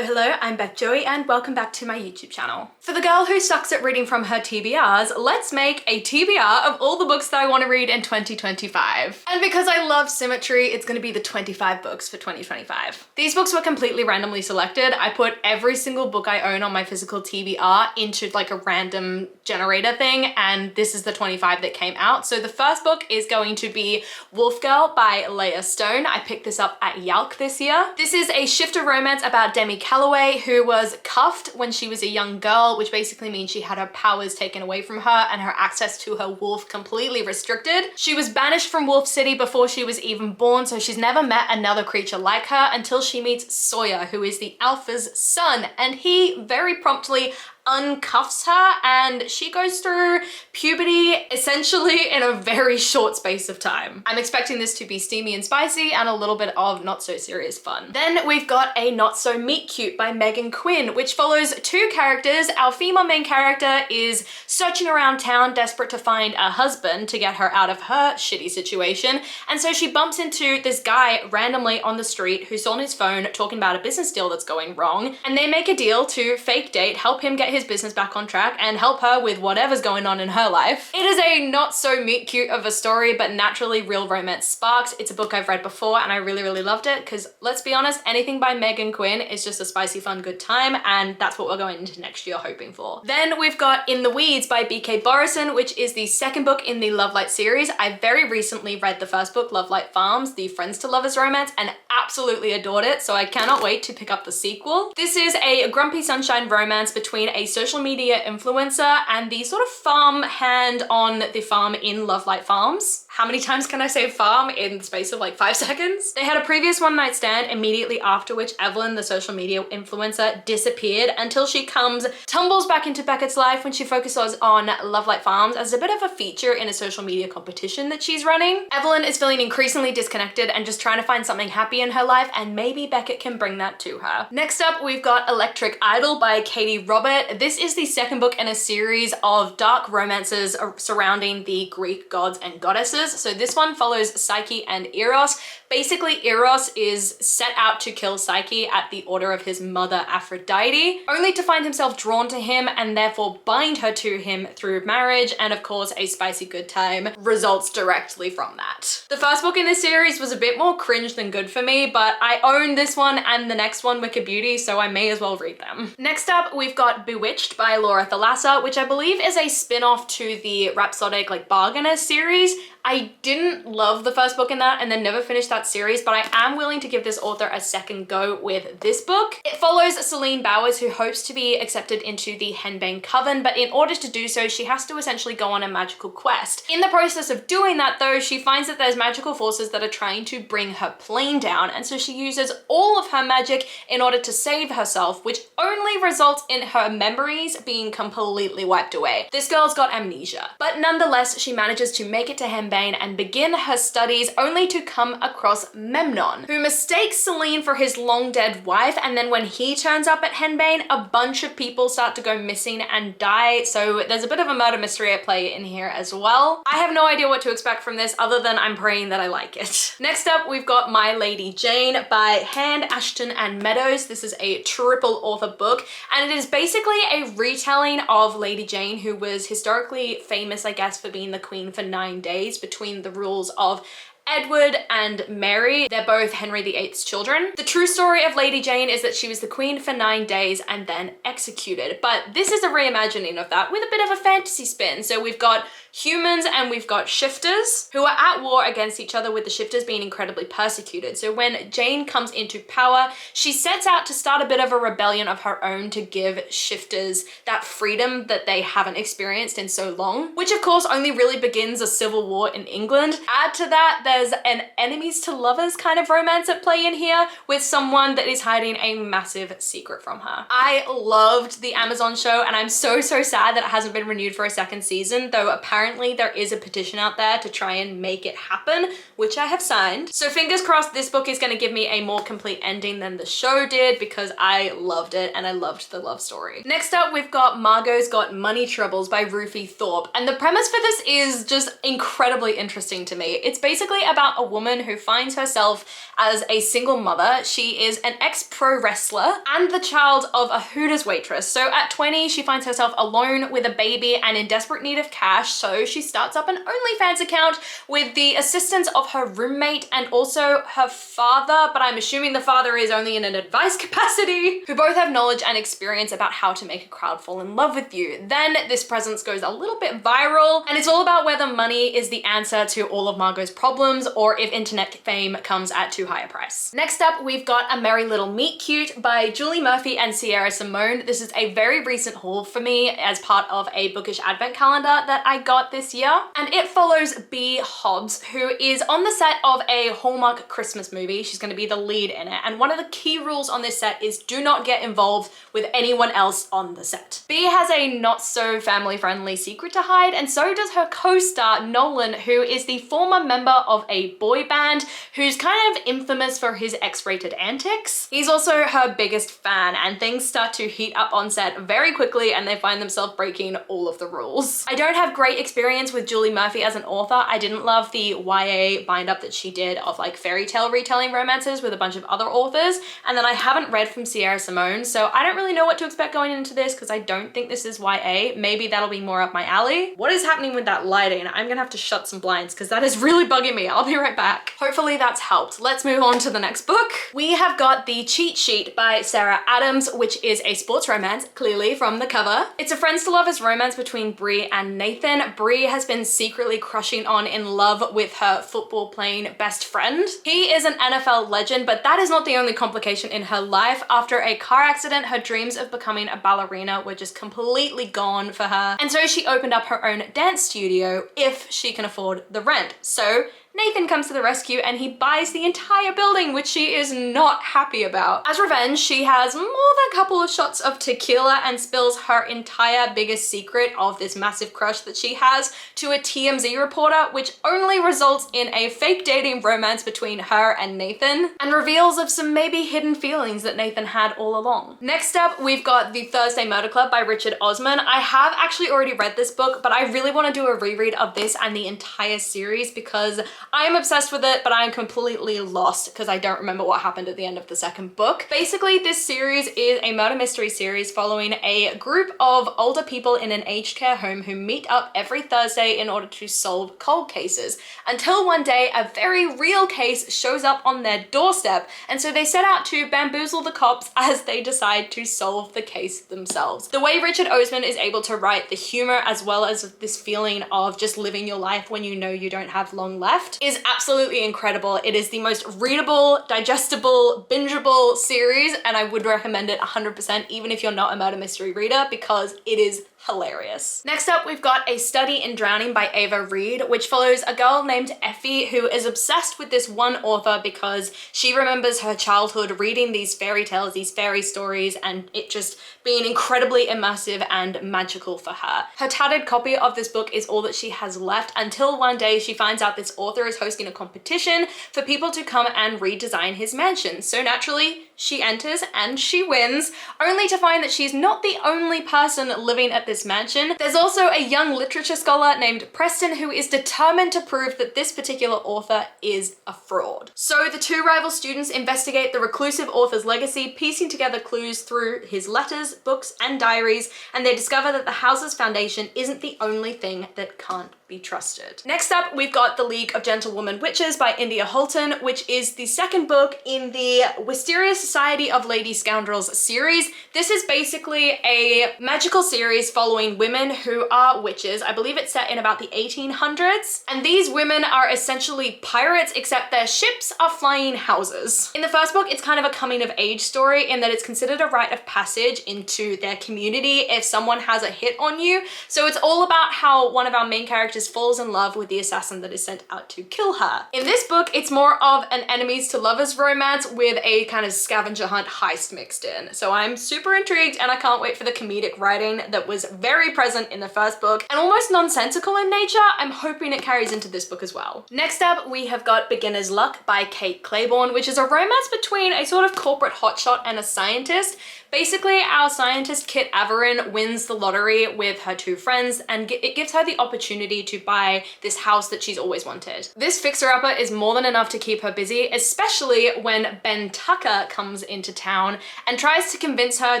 Hello, I'm Beth Joey and welcome back to my YouTube channel. For the girl who sucks at reading from her TBRs, let's make a TBR of all the books that I want to read in 2025. And because I love symmetry, it's going to be the 25 books for 2025. These books were completely randomly selected. I put every single book I own on my physical TBR into like a random generator thing, and this is the 25 that came out. So the first book is going to be Wolf Girl by Leia Stone. I picked this up at Yalk this year. This is a shifter romance about Demi Calloway, who was cuffed when she was a young girl, which basically means she had her powers taken away from her and her access to her wolf completely restricted. She was banished from Wolf City before she was even born, so she's never met another creature like her until she meets Sawyer, who is the Alpha's son, and he very promptly uncuffs her and she goes through puberty essentially in a very short space of time. I'm expecting this to be steamy and spicy and a little bit of not so serious fun. Then we've got a Not So Meet Cute by Meghan Quinn, which follows two characters. Our female main character is searching around town desperate to find a husband to get her out of her shitty situation, and so she bumps into this guy randomly on the street who's on his phone talking about a business deal that's going wrong, and they make a deal to fake date, help him get his business back on track and help her with whatever's going on in her life. It is a not so meet cute of a story, but naturally real romance sparks. It's a book I've read before and I really loved it because, let's be honest, anything by Meghan Quinn is just a spicy fun good time, and that's what we're going into next year hoping for. Then we've got In the Weeds by B K Borison, which is the second book in the Love Light series. I very recently read the first book, Love Light Farms, the friends to lovers romance, and absolutely adored it, so I cannot wait to pick up the sequel. This is a grumpy sunshine romance between a social media influencer and the sort of farm hand on the farm in Love Light Farms. How many times can I say farm in the space of like 5 seconds? They had a previous one night stand immediately after which Evelyn, the social media influencer, disappeared until she tumbles back into Beckett's life when she focuses on Love Light Farms as a bit of a feature in a social media competition that she's running. Evelyn is feeling increasingly disconnected and just trying to find something happy in her life, and maybe Beckett can bring that to her. Next up, we've got Electric Idol by Katee Robert. This is the second book in a series of dark romances surrounding the Greek gods and goddesses. So this one follows Psyche and Eros. Basically, Eros is set out to kill Psyche at the order of his mother Aphrodite, only to find himself drawn to him and therefore bind her to him through marriage, and of course a spicy good time results directly from that. The first book in this series was a bit more cringe than good for me, but I own this one and the next one, Wicked Beauty, so I may as well read them. Next up, we've got Bewitched by Laura Thalassa, which I believe is a spin-off to the Rhapsodic Bargainer series. I didn't love the first book in that and then never finished that series, but I am willing to give this author a second go with this book. It follows Celine Bowers, who hopes to be accepted into the Henbane Coven, but in order to do so, she has to essentially go on a magical quest. In the process of doing that though, she finds that there's magical forces that are trying to bring her plane down, and so she uses all of her magic in order to save herself, which only results in her memories being completely wiped away. This girl's got amnesia, but nonetheless, she manages to make it to Henbane and begin her studies, only to come across Memnon, who mistakes Celine for his long dead wife, and then when he turns up at Henbane, a bunch of people start to go missing and die, so there's a bit of a murder mystery at play in here as well. I have no idea what to expect from this other than I'm praying that I like it. Next up, we've got My Lady Jane by Hand, Ashton and Meadows. This is a triple author book, and it is basically a retelling of Lady Jane, who was historically famous, I guess, for being the queen for 9 days between the rules of Edward and Mary. They're both Henry VIII's children. The true story of Lady Jane is that she was the queen for 9 days and then executed, but this is a reimagining of that with a bit of a fantasy spin. So we've got humans and we've got shifters who are at war against each other, with the shifters being incredibly persecuted. So when Jane comes into power, she sets out to start a bit of a rebellion of her own to give shifters that freedom that they haven't experienced in so long, which of course only really begins a civil war in England. Add to that, there's an enemies to lovers kind of romance at play in here with someone that is hiding a massive secret from her. I loved the Amazon show and I'm so sad that it hasn't been renewed for a second season, though apparently apparently there is a petition out there to try and make it happen, which I have signed. So fingers crossed this book is going to give me a more complete ending than the show did, because I loved it and I loved the love story. Next up, we've got Margo's Got Money Troubles by Rufi Thorpe. And the premise for this is just incredibly interesting to me. It's basically about a woman who finds herself as a single mother. She is an ex-pro wrestler and the child of a Hooters waitress. So at 20, she finds herself alone with a baby and in desperate need of cash. So she starts up an OnlyFans account with the assistance of her roommate and also her father, but I'm assuming the father is only in an advice capacity, who both have knowledge and experience about how to make a crowd fall in love with you. Then this presence goes a little bit viral, and it's all about whether money is the answer to all of Margo's problems or if internet fame comes at too high a price. Next up, we've got A Merry Little Meet Cute by Julie Murphy and Sierra Simone. This is a very recent haul for me as part of a bookish advent calendar that I got this year, and it follows B Hobbs, who is on the set of a Hallmark Christmas movie. She's going to be the lead in it, and one of the key rules on this set is do not get involved with anyone else on the set. B has a not so family friendly secret to hide, and so does her co-star Nolan, who is the former member of a boy band who's kind of infamous for his X-rated antics. He's also her biggest fan, and things start to heat up on set very quickly and they find themselves breaking all of the rules. I don't have great experience with Julie Murphy as an author. I didn't love the YA bind-up that she did of like fairy tale retelling romances with a bunch of other authors, and then I haven't read from Sierra Simone, so I don't really know what to expect going into this because I don't think this is YA. Maybe that'll be more up my alley. What is happening with that lighting? I'm gonna have to shut some blinds because that is really bugging me. I'll be right back. Hopefully that's helped. Let's move on to the next book. We have got The Cheat Sheet by Sarah Adams, which is a sports romance, clearly from the cover. It's a friends to lovers romance between Bree and Nathan. Bree has been secretly crushing on in love with her football playing best friend. He is an NFL legend, but that is not the only complication in her life. After a car accident, her dreams of becoming a ballerina were just completely gone for her. And so she opened up her own dance studio if she can afford the rent. So Nathan comes to the rescue and he buys the entire building, which she is not happy about. As revenge, she has more than a couple of shots of tequila and spills her entire biggest secret of this massive crush that she has to a TMZ reporter, which only results in a fake dating romance between her and Nathan, and reveals of some maybe hidden feelings that Nathan had all along. Next up, we've got The Thursday Murder Club by Richard Osman. I have actually already read this book, but I really want to do a reread of this and the entire series because I am obsessed with it, but I'm completely lost because I don't remember what happened at the end of the second book. Basically, this series is a murder mystery series following a group of older people in an aged care home who meet up every Thursday in order to solve cold cases, until one day a very real case shows up on their doorstep, and so they set out to bamboozle the cops as they decide to solve the case themselves. The way Richard Osman is able to write the humor as well as this feeling of just living your life when you know you don't have long left is absolutely incredible. It is the most readable, digestible, bingeable series, and I would recommend it 100% even if you're not a murder mystery reader because it is hilarious. Next up, we've got A Study in Drowning by Ava Reid, which follows a girl named Effie who is obsessed with this one author because she remembers her childhood reading these fairy tales, these fairy stories, and it just being incredibly immersive and magical for her. Her tattered copy of this book is all that she has left until one day she finds out this author is hosting a competition for people to come and redesign his mansion. So naturally, she enters and she wins, only to find that she's not the only person living at this mansion. There's also a young literature scholar named Preston who is determined to prove that this particular author is a fraud. So the two rival students investigate the reclusive author's legacy, piecing together clues through his letters, books, and diaries, and they discover that the house's foundation isn't the only thing that can't be trusted. Next up, we've got The League of Gentlewoman Witches by India Holton, which is the second book in the Wisteria Society of Lady Scoundrels series. This is basically a magical series following women who are witches. I believe it's set in about the 1800s, and these women are essentially pirates, except their ships are flying houses. In the first book, it's kind of a coming of age story in that it's considered a rite of passage into their community if someone has a hit on you. So it's all about how one of our main characters apprentice falls in love with the assassin that is sent out to kill her. In this book, it's more of an enemies to lovers romance with a kind of scavenger hunt heist mixed in. So I'm super intrigued and I can't wait for the comedic writing that was very present in the first book and almost nonsensical in nature. I'm hoping it carries into this book as well. Next up, we have got Beginner's Luck by Kate Clayborn, which is a romance between a sort of corporate hotshot and a scientist. Basically, our scientist Kit Averin wins the lottery with her two friends and it gives her the opportunity to buy this house that she's always wanted. This fixer-upper is more than enough to keep her busy, especially when Ben Tucker comes into town and tries to convince her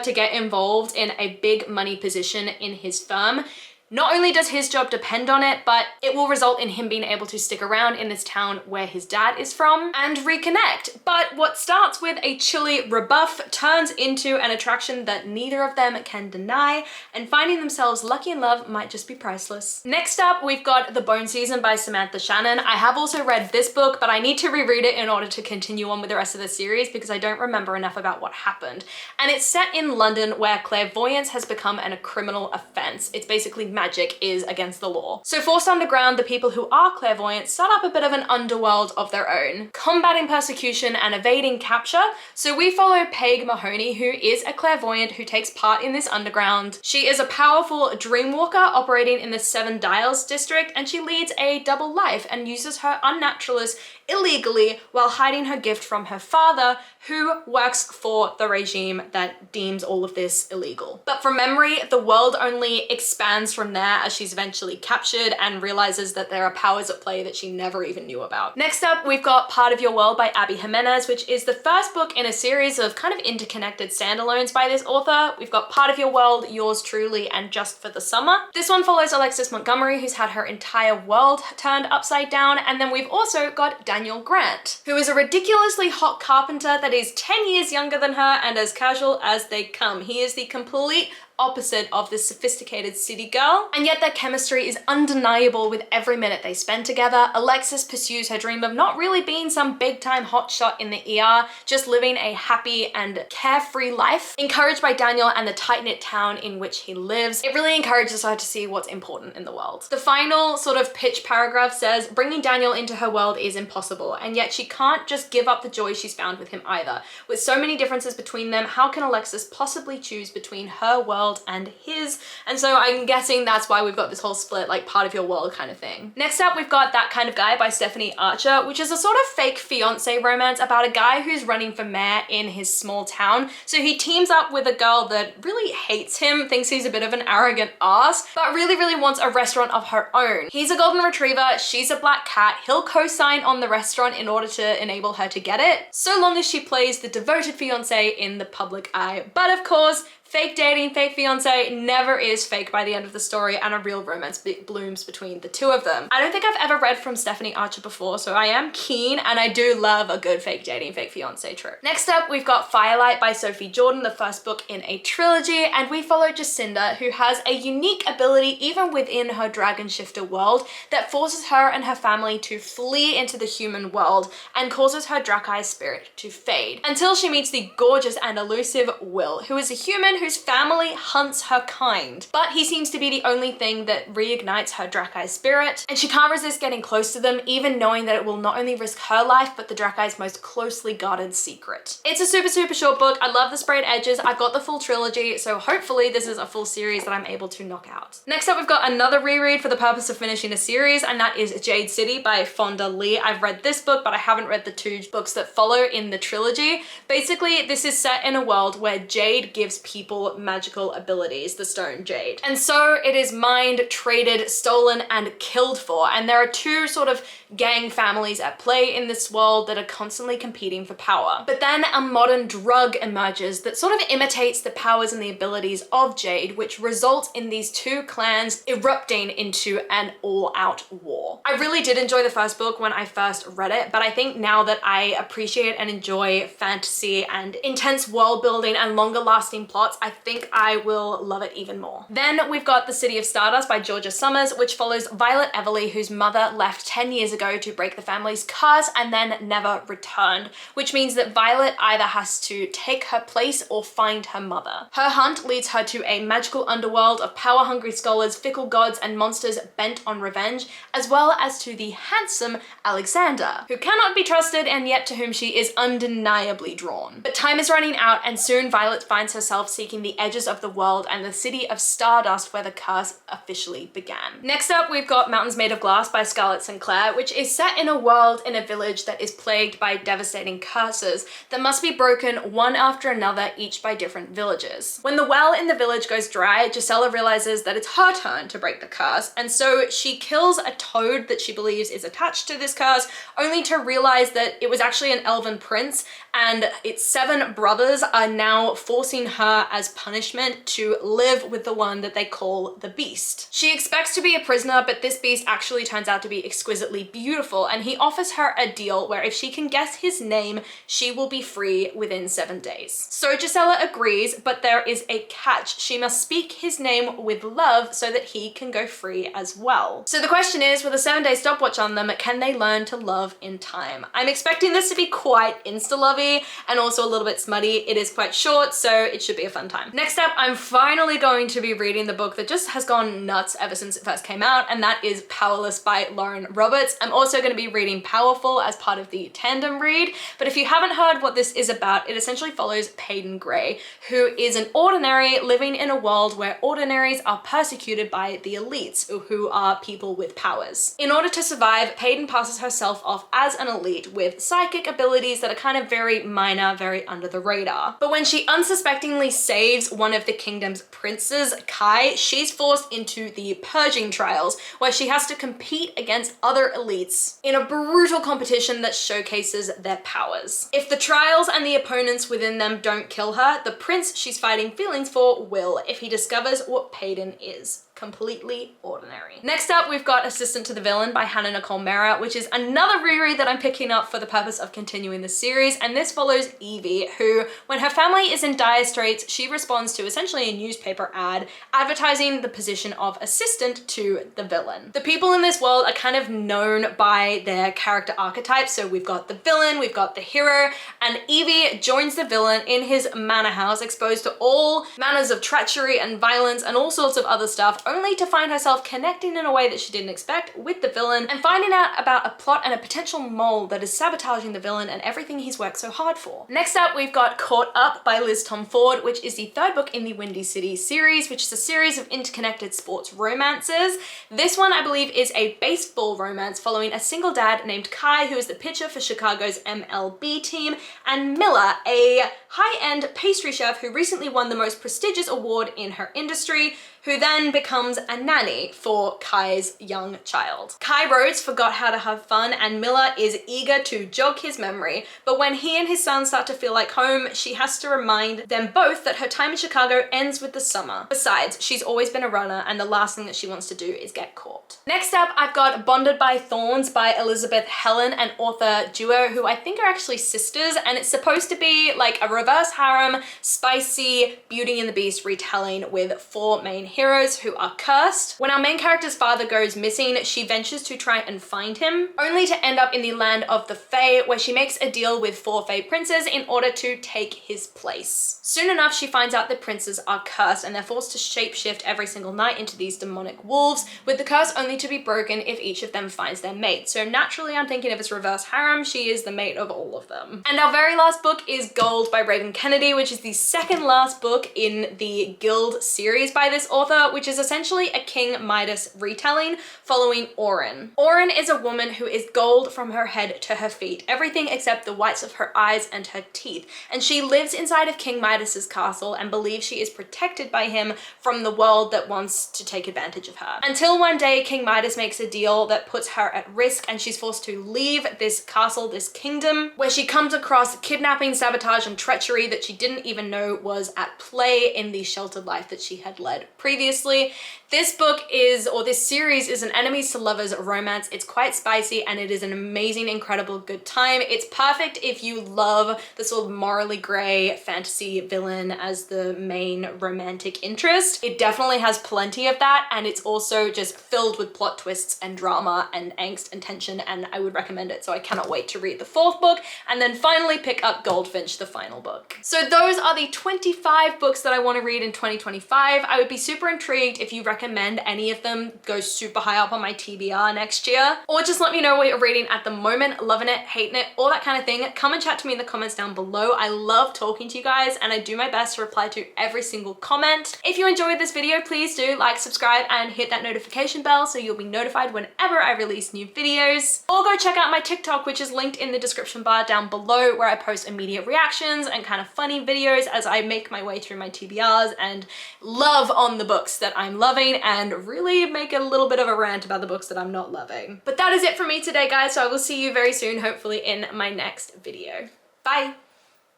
to get involved in a big money position in his firm. Not only does his job depend on it, but it will result in him being able to stick around in this town where his dad is from and reconnect. But what starts with a chilly rebuff turns into an attraction that neither of them can deny, and finding themselves lucky in love might just be priceless. Next up, we've got The Bone Season by Samantha Shannon. I have also read this book, but I need to reread it in order to continue on with the rest of the series because I don't remember enough about what happened. And it's set in London where clairvoyance has become a criminal offense. It's basically magic is against the law. So forced underground, the people who are clairvoyant start up a bit of an underworld of their own, combating persecution and evading capture. So we follow Paige Mahoney, who is a clairvoyant who takes part in this underground. She is a powerful dreamwalker operating in the Seven Dials district, and she leads a double life and uses her unnaturalness illegally while hiding her gift from her father, who works for the regime that deems all of this illegal. But from memory, the world only expands from there as she's eventually captured and realizes that there are powers at play that she never even knew about. Next up, we've got Part of Your World by Abby Jimenez, which is the first book in a series of kind of interconnected standalones by this author. We've got Part of Your World, Yours Truly, and Just for the Summer. This one follows Alexis Montgomery, who's had her entire world turned upside down, and then we've also got Daniel Grant, who is a ridiculously hot carpenter that is 10 years younger than her and as casual as they come. He is the complete opposite of this sophisticated city girl, and yet their chemistry is undeniable with every minute they spend together. Alexis pursues her dream of not really being some big-time hotshot in the ER, just living a happy and carefree life, encouraged by Daniel and the tight-knit town in which he lives. It really encourages her to see what's important in the world. The final sort of pitch paragraph says, bringing Daniel into her world is impossible, and yet she can't just give up the joy she's found with him either. With so many differences between them, how can Alexis possibly choose between her world and his? And so I'm guessing that's why we've got this whole split, like part of your world kind of thing. Next up, we've got That Kind of Guy by Stephanie Archer, which is a sort of fake fiance romance about a guy who's running for mayor in his small town. So he teams up with a girl that really hates him, thinks he's a bit of an arrogant ass, but really wants a restaurant of her own. He's a golden retriever, she's a black cat. He'll co-sign on the restaurant in order to enable her to get it, so long as she plays the devoted fiance in the public eye. But of course, fake dating, fake fiance never is fake by the end of the story, and a real romance blooms between the two of them. I don't think I've ever read from Stephanie Archer before, so I am keen, and I do love a good fake dating, fake fiance trope. Next up, we've got Firelight by Sophie Jordan, the first book in a trilogy, and we follow Jacinda, who has a unique ability even within her dragon shifter world that forces her and her family to flee into the human world and causes her Drakai spirit to fade, until she meets the gorgeous and elusive Will, who is a human whose family hunts her kind, but he seems to be the only thing that reignites her Drakai spirit, and she can't resist getting close to them, even knowing that it will not only risk her life, but the Drakai's most closely guarded secret. It's a super short book. I love the sprayed edges. I've got the full trilogy, so hopefully this is a full series that I'm able to knock out. Next up, we've got another reread for the purpose of finishing a series, and that is Jade City by Fonda Lee. I've read this book, but I haven't read the two books that follow in the trilogy. Basically, this is set in a world where Jade gives people magical abilities, the stone Jade. And so it is mined, traded, stolen, and killed for. And there are two sort of gang families at play in this world that are constantly competing for power. But then a modern drug emerges that sort of imitates the powers and the abilities of Jade, which results in these two clans erupting into an all-out war. I really did enjoy the first book when I first read it, but I think now that I appreciate and enjoy fantasy and intense world building and longer lasting plots, I think I I will love it even more. Then we've got The City of Stardust by Georgia Summers, which follows Violet Everly, whose mother left 10 years ago to break the family's curse and then never returned, which means that Violet either has to take her place or find her mother. Her hunt leads her to a magical underworld of power-hungry scholars, fickle gods, and monsters bent on revenge, as well as to the handsome Alexander, who cannot be trusted and yet to whom she is undeniably drawn. But time is running out, and soon Violet finds herself seeking the edges of the world and the city of Stardust where the curse officially began. Next up, we've got Mountains Made of Glass by Scarlett Clair, which is set in a world in a village that is plagued by devastating curses that must be broken one after another, each by different villagers. When the well in the village goes dry, Gisela realizes that it's her turn to break the curse, and so she kills a toad that she believes is attached to this curse, only to realize that it was actually an elven prince, and its 7 brothers are now forcing her as punishment to live with the one that they call the Beast. She expects to be a prisoner, but this beast actually turns out to be exquisitely beautiful, and he offers her a deal where if she can guess his name, she will be free within 7 days. So Gisela agrees, but there is a catch. She must speak his name with love so that he can go free as well. So the question is, with a 7-day stopwatch on them, can they learn to love in time? I'm expecting this to be quite insta-lovey and also a little bit smutty. It is quite short, so it should be a fun time. Next up, I'm finally going to be reading the book that just has gone nuts ever since it first came out, and that is Powerless by Lauren Roberts. I'm also going to be reading Powerful as part of the tandem read, but if you haven't heard what this is about, it essentially follows Peyton Gray, who is an ordinary living in a world where ordinaries are persecuted by the elites, who are people with powers. In order to survive, Peyton passes herself off as an elite with psychic abilities that are kind of very minor, very under the radar. But when she unsuspectingly saves one of the kingdom's princes, Kai, she's forced into the purging trials, where she has to compete against other elites in a brutal competition that showcases their powers. If the trials and the opponents within them don't kill her, the prince she's fighting feelings for will, if he discovers what Peyton is. Completely ordinary. Next up, we've got Assistant to the Villain by Hannah Nicole Mera, which is another reread that I'm picking up for the purpose of continuing the series, and this follows Evie, who, when her family is in dire straits, she responds to essentially a newspaper ad advertising the position of assistant to the villain. The people in this world are kind of known by their character archetypes, so we've got the villain, we've got the hero, and Evie joins the villain in his manor house, exposed to all manners of treachery and violence and all sorts of other stuff, only to find herself connecting in a way that she didn't expect with the villain and finding out about a plot and a potential mole that is sabotaging the villain and everything he's worked so hard for. Next up, we've got Caught Up by Liz Tomforde, which is the 3rd book in the Windy City series, which is a series of interconnected sports romances. This one, I believe, is a baseball romance following a single dad named Kai, who is the pitcher for Chicago's MLB team, and Miller, a high-end pastry chef who recently won the most prestigious award in her industry, who then becomes a nanny for Kai's young child. Kai Rhodes forgot how to have fun, and Miller is eager to jog his memory, but when he and his son start to feel like home, she has to remind them both that her time in Chicago ends with the summer. Besides, she's always been a runner, and the last thing that she wants to do is get caught. Next up, I've got Bonded by Thorns by Elizabeth Helen, an author duo who I think are actually sisters, and it's supposed to be like a reverse harem, spicy Beauty and the Beast retelling with 4 main heroes who are cursed. When our main character's father goes missing, she ventures to try and find him, only to end up in the land of the Fae, where she makes a deal with 4 Fae princes in order to take his place. Soon enough, she finds out that princes are cursed, and they're forced to shapeshift every single night into these demonic wolves, with the curse only to be broken if each of them finds their mate. So naturally, I'm thinking of its reverse harem, she is the mate of all of them. And our very last book is Gold by Raven Kennedy, which is the 2nd last book in the Guild series by this author, which is essentially a King Midas retelling following Orin. Orin is a woman who is gold from her head to her feet, everything except the whites of her eyes and her teeth, and she lives inside of King Midas's castle and believes she is protected by him from the world that wants to take advantage of her. Until one day, King Midas makes a deal that puts her at risk, and she's forced to leave this castle, this kingdom, where she comes across kidnapping, sabotage, and treachery that she didn't even know was at play in the sheltered life that she had led previously. This book is, or this series is, an enemies to lovers romance. It's quite spicy and it is an amazing, incredible good time. It's perfect if you love the sort of morally grey fantasy villain as the main romantic interest. It definitely has plenty of that, and it's also just filled with plot twists and drama and angst and tension, and I would recommend it. So I cannot wait to read the 4th book and then finally pick up Goldfinch, the final book. So those are the 25 books that I want to read in 2025. I would be super intrigued if you recommend any of them go super high up on my TBR next year, or just let me know what you're reading at the moment, loving it, hating it, all that kind of thing. Come and chat to me in the comments down below. I love talking to you guys and I do my best to reply to every single comment. If you enjoyed this video, please do like, subscribe, and hit that notification bell so you'll be notified whenever I release new videos. Or go check out my TikTok, which is linked in the description bar down below, where I post immediate reactions and kind of funny videos as I make my way through my TBRs and love on the books that I'm loving and really make a little bit of a rant about the books that I'm not loving. But that is it for me today, guys, so I will see you very soon, hopefully in my next video. Bye!